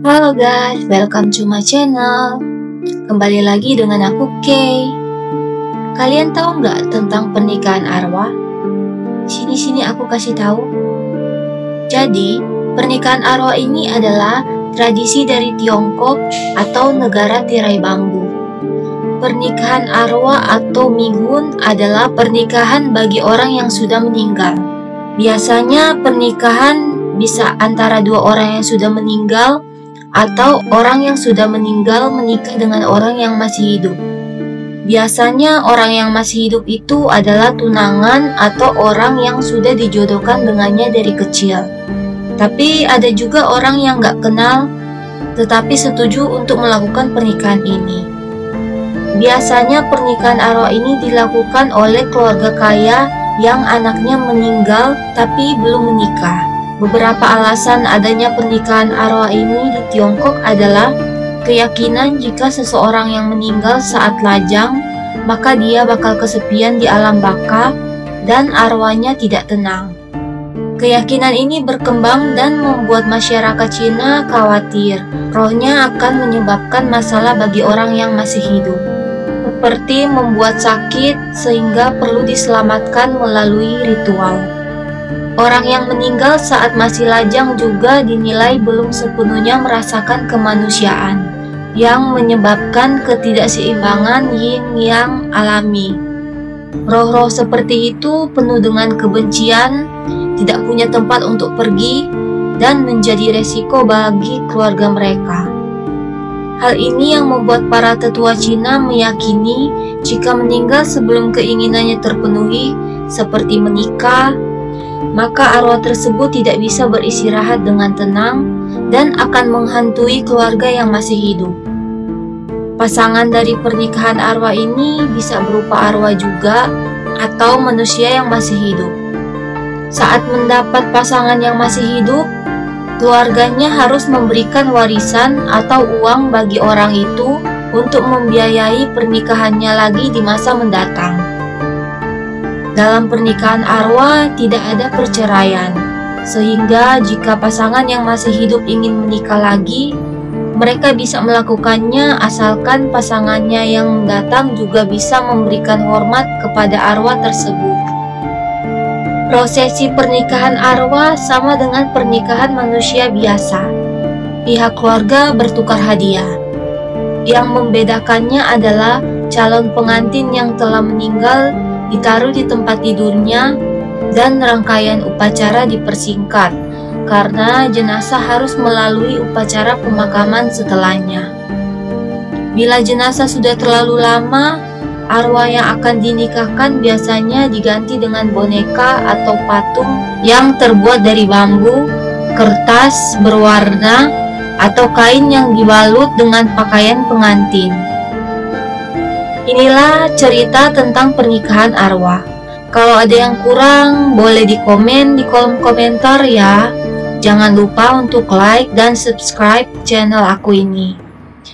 Halo guys, welcome to my channel. Kembali lagi dengan aku Kay. Kalian tahu nggak tentang pernikahan arwah? Sini aku kasih tahu. Jadi, pernikahan arwah ini adalah tradisi dari Tiongkok atau negara tirai bambu. Pernikahan arwah atau Migun adalah pernikahan bagi orang yang sudah meninggal. Biasanya pernikahan bisa antara dua orang yang sudah meninggal atau orang yang sudah meninggal menikah dengan orang yang masih hidup. Biasanya orang yang masih hidup itu adalah tunangan atau orang yang sudah dijodohkan dengannya dari kecil. Tapi ada juga orang yang gak kenal tetapi setuju untuk melakukan pernikahan ini. Biasanya pernikahan arwah ini dilakukan oleh keluarga kaya yang anaknya meninggal tapi belum menikah. Beberapa alasan adanya pernikahan arwah ini di Tiongkok adalah keyakinan jika seseorang yang meninggal saat lajang, maka dia bakal kesepian di alam baka dan arwahnya tidak tenang. Keyakinan ini berkembang dan membuat masyarakat Cina khawatir rohnya akan menyebabkan masalah bagi orang yang masih hidup, seperti membuat sakit sehingga perlu diselamatkan melalui ritual. Orang yang meninggal saat masih lajang juga dinilai belum sepenuhnya merasakan kemanusiaan, yang menyebabkan ketidakseimbangan yin-yang alami. Roh-roh seperti itu penuh dengan kebencian, tidak punya tempat untuk pergi, dan menjadi resiko bagi keluarga mereka. Hal ini yang membuat para tetua Cina meyakini jika meninggal sebelum keinginannya terpenuhi, seperti menikah, maka arwah tersebut tidak bisa beristirahat dengan tenang dan akan menghantui keluarga yang masih hidup. Pasangan dari pernikahan arwah ini bisa berupa arwah juga atau manusia yang masih hidup. Saat mendapat pasangan yang masih hidup, keluarganya harus memberikan warisan atau uang bagi orang itu untuk membiayai pernikahannya lagi di masa mendatang. Dalam pernikahan arwah tidak ada perceraian, sehingga jika pasangan yang masih hidup ingin menikah lagi, mereka bisa melakukannya asalkan pasangannya yang mendatang juga bisa memberikan hormat kepada arwah tersebut. Prosesi pernikahan arwah sama dengan pernikahan manusia biasa. Pihak keluarga bertukar hadiah. Yang membedakannya adalah calon pengantin yang telah meninggal ditaruh di tempat tidurnya dan rangkaian upacara dipersingkat karena jenazah harus melalui upacara pemakaman setelahnya. Bila jenazah sudah terlalu lama, arwah yang akan dinikahkan biasanya diganti dengan boneka atau patung yang terbuat dari bambu, kertas berwarna, atau kain yang dibalut dengan pakaian pengantin. Inilah cerita tentang pernikahan arwah. Kalau ada yang kurang, boleh dikomen di kolom komentar ya. Jangan lupa untuk like dan subscribe channel aku ini.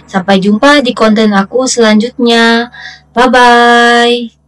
Sampai jumpa di konten aku selanjutnya. Bye-bye.